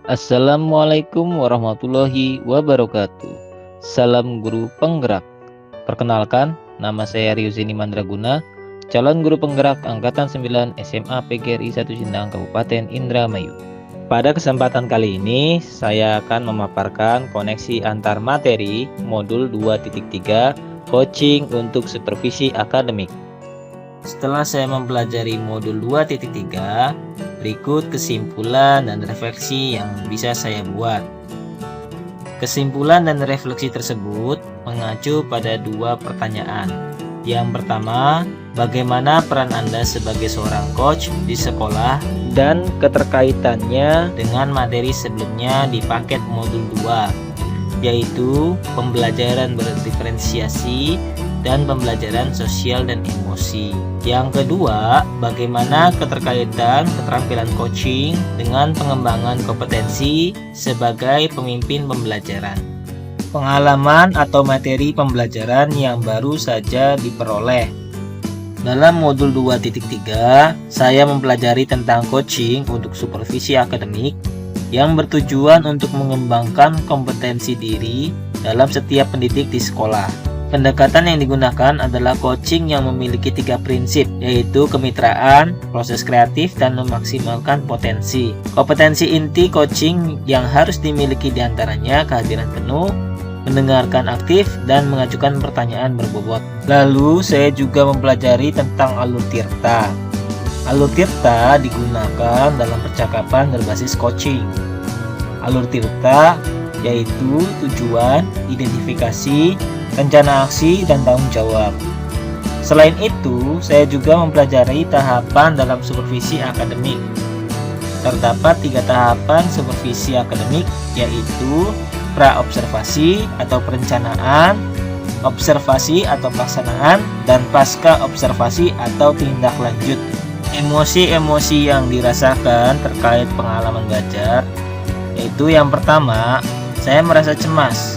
Assalamualaikum warahmatullahi wabarakatuh. Salam guru penggerak. Perkenalkan, nama saya Riuzini Mandraguna, calon guru penggerak angkatan 9 SMA PGRI 1 Sindang Kabupaten Indramayu. Pada kesempatan kali ini, saya akan memaparkan koneksi antar materi modul 2.3 coaching untuk supervisi akademik. Setelah saya mempelajari modul 2.3, berikut kesimpulan dan refleksi yang bisa saya buat. Kesimpulan dan refleksi tersebut mengacu pada dua pertanyaan. Yang pertama, bagaimana peran Anda sebagai seorang coach di sekolah dan keterkaitannya dengan materi sebelumnya di paket modul 2, yaitu pembelajaran berdiferensiasi dan pembelajaran sosial dan emosi. Yang kedua, bagaimana keterkaitan keterampilan coaching dengan pengembangan kompetensi sebagai pemimpin pembelajaran. Pengalaman atau materi pembelajaran yang baru saja diperoleh. Dalam modul 2.3, saya mempelajari tentang coaching untuk supervisi akademik yang bertujuan untuk mengembangkan kompetensi diri dalam setiap pendidik di sekolah. Pendekatan yang digunakan adalah coaching yang memiliki 3 prinsip, yaitu kemitraan, proses kreatif, dan memaksimalkan potensi. Kompetensi inti coaching yang harus dimiliki diantaranya kehadiran penuh, mendengarkan aktif, dan mengajukan pertanyaan berbobot. Lalu saya juga mempelajari tentang alur tirta. Alur tirta digunakan dalam percakapan berbasis coaching. Alur tirta yaitu tujuan, identifikasi, rencana aksi, dan tanggung jawab. Selain itu, saya juga mempelajari tahapan dalam supervisi akademik. Terdapat 3 tahapan supervisi akademik, yaitu pra-observasi atau perencanaan, observasi atau pelaksanaan, dan pasca observasi atau tindak lanjut. Emosi-emosi yang dirasakan terkait pengalaman belajar, yaitu yang pertama, saya merasa cemas.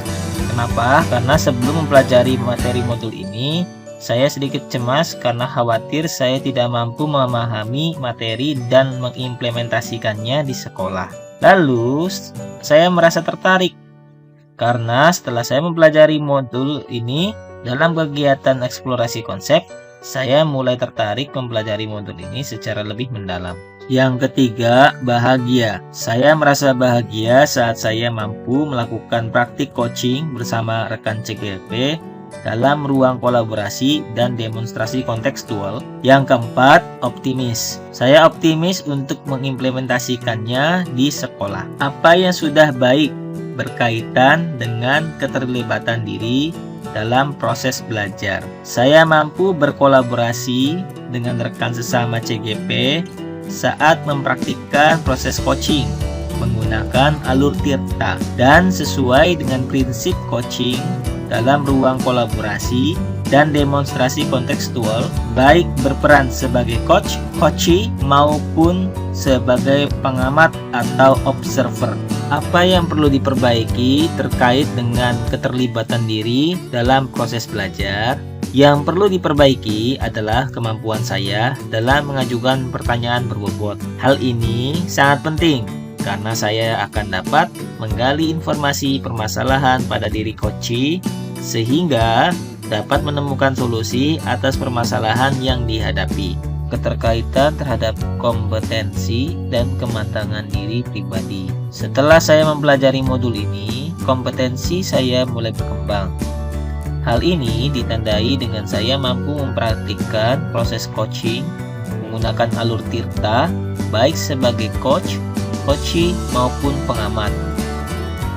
Kenapa? Karena sebelum mempelajari materi modul ini, saya sedikit cemas karena khawatir saya tidak mampu memahami materi dan mengimplementasikannya di sekolah. Lalu, saya merasa tertarik karena setelah saya mempelajari modul ini dalam kegiatan eksplorasi konsep, saya mulai tertarik mempelajari modul ini secara lebih mendalam. Yang ketiga, bahagia. Saya merasa bahagia saat saya mampu melakukan praktik coaching bersama rekan CGP dalam ruang kolaborasi dan demonstrasi kontekstual. Yang keempat, optimis. Saya optimis untuk mengimplementasikannya di sekolah. Apa yang sudah baik berkaitan dengan keterlibatan diri dalam proses belajar. Saya mampu berkolaborasi dengan rekan sesama CGP saat mempraktikkan proses coaching menggunakan alur tirta dan sesuai dengan prinsip coaching dalam ruang kolaborasi dan demonstrasi kontekstual, baik berperan sebagai coach, coachee maupun sebagai pengamat atau observer. Apa yang perlu diperbaiki terkait dengan keterlibatan diri dalam proses belajar? Yang perlu diperbaiki adalah kemampuan saya dalam mengajukan pertanyaan berbobot. Hal ini sangat penting karena saya akan dapat menggali informasi permasalahan pada diri coachee sehingga dapat menemukan solusi atas permasalahan yang dihadapi. Keterkaitan terhadap kompetensi dan kematangan diri pribadi. Setelah saya mempelajari modul ini, kompetensi saya mulai berkembang. Hal ini ditandai dengan saya mampu mempraktikkan proses coaching menggunakan alur tirta, baik sebagai coach, coachee, maupun pengamat.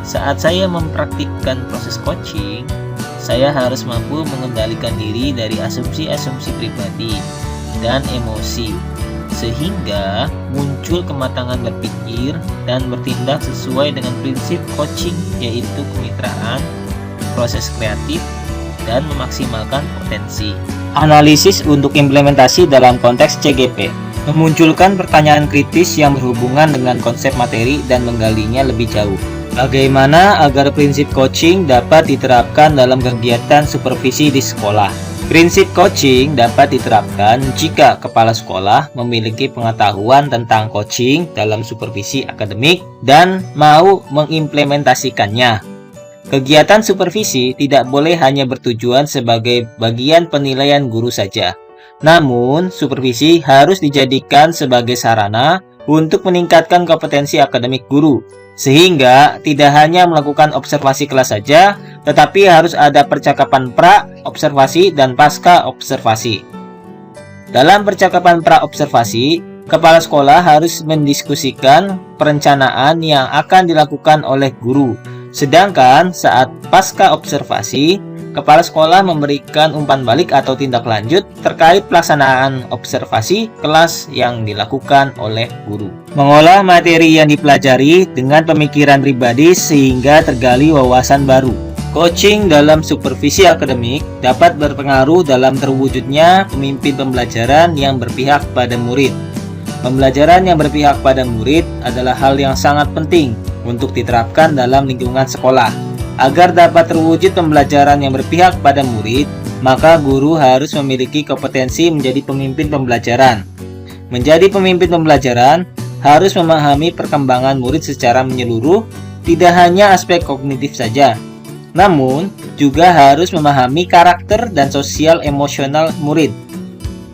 Saat saya mempraktikkan proses coaching, saya harus mampu mengendalikan diri dari asumsi-asumsi pribadi dan emosi, sehingga muncul kematangan berpikir dan bertindak sesuai dengan prinsip coaching, yaitu kemitraan, proses kreatif, dan memaksimalkan potensi. Analisis untuk implementasi dalam konteks CGP memunculkan pertanyaan kritis yang berhubungan dengan konsep materi dan menggalinya lebih jauh. Bagaimana agar prinsip coaching dapat diterapkan dalam kegiatan supervisi di sekolah? Prinsip coaching dapat diterapkan jika kepala sekolah memiliki pengetahuan tentang coaching dalam supervisi akademik dan mau mengimplementasikannya. Kegiatan supervisi tidak boleh hanya bertujuan sebagai bagian penilaian guru saja. Namun, supervisi harus dijadikan sebagai sarana untuk meningkatkan kompetensi akademik guru. Sehingga tidak hanya melakukan observasi kelas saja, tetapi harus ada percakapan pra-observasi dan pasca-observasi. Dalam percakapan pra-observasi, kepala sekolah harus mendiskusikan perencanaan yang akan dilakukan oleh guru. Sedangkan saat pasca-observasi, kepala sekolah memberikan umpan balik atau tindak lanjut terkait pelaksanaan observasi kelas yang dilakukan oleh guru. Mengolah materi yang dipelajari dengan pemikiran pribadi sehingga tergali wawasan baru. Coaching dalam supervisi akademik dapat berpengaruh dalam terwujudnya pemimpin pembelajaran yang berpihak pada murid. Pembelajaran yang berpihak pada murid adalah hal yang sangat penting untuk diterapkan dalam lingkungan sekolah. Agar dapat terwujud pembelajaran yang berpihak pada murid, maka guru harus memiliki kompetensi menjadi pemimpin pembelajaran. Menjadi pemimpin pembelajaran harus memahami perkembangan murid secara menyeluruh, tidak hanya aspek kognitif saja, namun juga harus memahami karakter dan sosial emosional murid.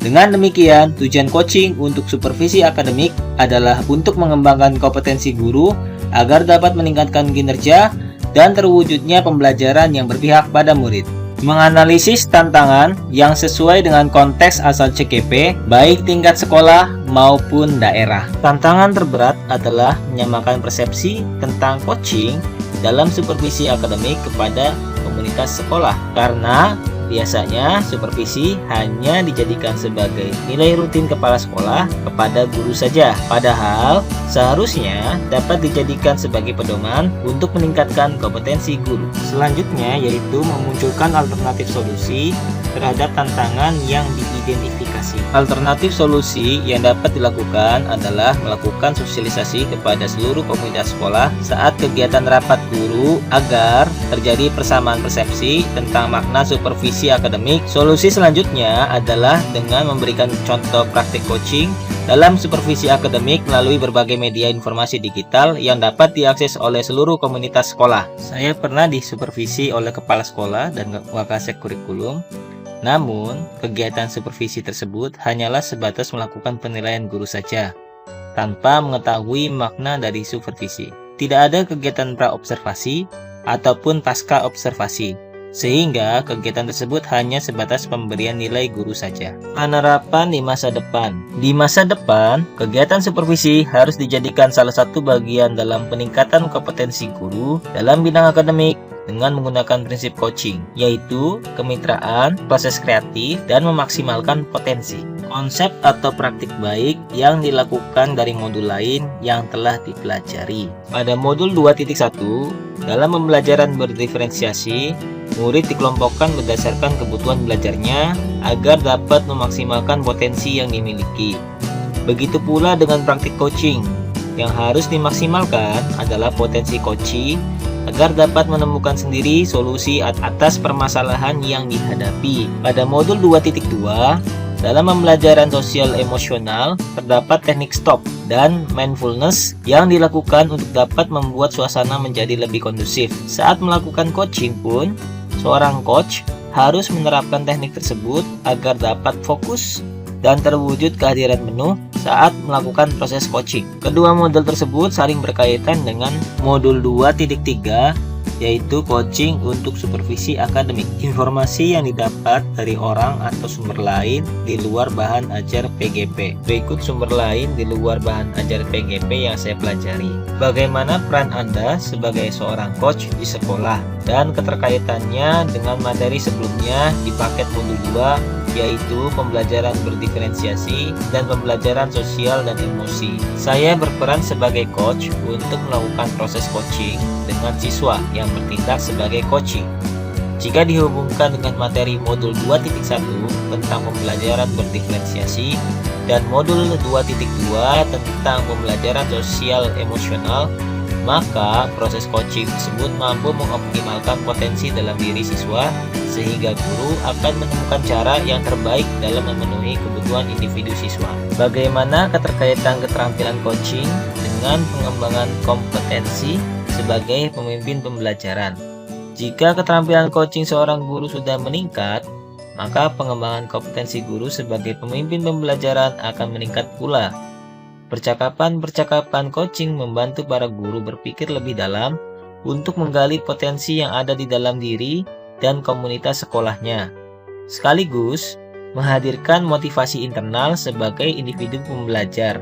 Dengan demikian, tujuan coaching untuk supervisi akademik adalah untuk mengembangkan kompetensi guru agar dapat meningkatkan kinerja dan terwujudnya pembelajaran yang berpihak pada murid. Menganalisis tantangan yang sesuai dengan konteks asal CKP, baik tingkat sekolah maupun daerah. Tantangan terberat adalah menyamakan persepsi tentang coaching dalam supervisi akademik kepada komunitas sekolah. Karena biasanya supervisi hanya dijadikan sebagai nilai rutin kepala sekolah kepada guru saja. Padahal seharusnya dapat dijadikan sebagai pedoman untuk meningkatkan kompetensi guru. Selanjutnya yaitu memunculkan alternatif solusi terhadap tantangan yang diidentifikasi. Alternatif solusi yang dapat dilakukan adalah melakukan sosialisasi kepada seluruh komunitas sekolah saat kegiatan rapat guru agar terjadi persamaan persepsi tentang makna supervisi akademik. Solusi selanjutnya adalah dengan memberikan contoh praktik coaching dalam supervisi akademik melalui berbagai media informasi digital yang dapat diakses oleh seluruh komunitas sekolah. Saya pernah disupervisi oleh kepala sekolah dan wakasek kurikulum. Namun, kegiatan supervisi tersebut hanyalah sebatas melakukan penilaian guru saja, tanpa mengetahui makna dari supervisi. Tidak ada kegiatan pra-observasi ataupun pasca-observasi, sehingga kegiatan tersebut hanya sebatas pemberian nilai guru saja. Penerapan di masa depan. Di masa depan, kegiatan supervisi harus dijadikan salah satu bagian dalam peningkatan kompetensi guru dalam bidang akademik, dengan menggunakan prinsip coaching, yaitu kemitraan, proses kreatif, dan memaksimalkan potensi. Konsep atau praktik baik yang dilakukan dari modul lain yang telah dipelajari. Pada modul 2.1, dalam pembelajaran berdiferensiasi, murid dikelompokkan berdasarkan kebutuhan belajarnya agar dapat memaksimalkan potensi yang dimiliki. Begitu pula dengan praktik coaching, yang harus dimaksimalkan adalah potensi coaching agar dapat menemukan sendiri solusi atas permasalahan yang dihadapi. Pada modul 2.2, dalam pembelajaran sosial emosional, terdapat teknik stop dan mindfulness yang dilakukan untuk dapat membuat suasana menjadi lebih kondusif. Saat melakukan coaching pun, seorang coach harus menerapkan teknik tersebut agar dapat fokus dan terwujud kehadiran penuh saat melakukan proses coaching. Kedua modul tersebut saling berkaitan dengan modul 2.3, yaitu coaching untuk supervisi akademik. Informasi yang didapat dari orang atau sumber lain di luar bahan ajar PGP. Berikut sumber lain di luar bahan ajar PGP yang saya pelajari. Bagaimana peran Anda sebagai seorang coach di sekolah dan keterkaitannya dengan materi sebelumnya di paket modul 2, yaitu pembelajaran berdiferensiasi dan pembelajaran sosial dan emosi. Saya berperan sebagai coach untuk melakukan proses coaching dengan siswa yang bertindak sebagai coaching. Jika dihubungkan dengan materi modul 2.1 tentang pembelajaran berdiferensiasi dan modul 2.2 tentang pembelajaran sosial emosional, Maka proses coaching tersebut mampu mengoptimalkan potensi dalam diri siswa sehingga guru akan menemukan cara yang terbaik dalam memenuhi kebutuhan individu siswa. Bagaimana keterkaitan keterampilan coaching dengan pengembangan kompetensi sebagai pemimpin pembelajaran? Jika keterampilan coaching seorang guru sudah meningkat, maka pengembangan kompetensi guru sebagai pemimpin pembelajaran akan meningkat pula. Percakapan-percakapan coaching membantu para guru berpikir lebih dalam untuk menggali potensi yang ada di dalam diri dan komunitas sekolahnya, sekaligus menghadirkan motivasi internal sebagai individu pembelajar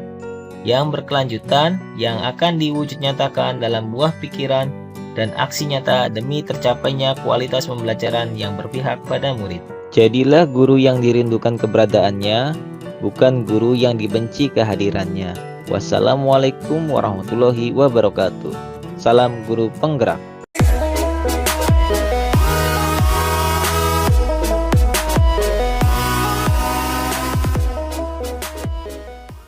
yang berkelanjutan yang akan diwujud nyatakan dalam buah pikiran dan aksi nyata demi tercapainya kualitas pembelajaran yang berpihak pada murid. Jadilah guru yang dirindukan keberadaannya, bukan guru yang dibenci kehadirannya. Wassalamualaikum warahmatullahi wabarakatuh. Salam guru penggerak.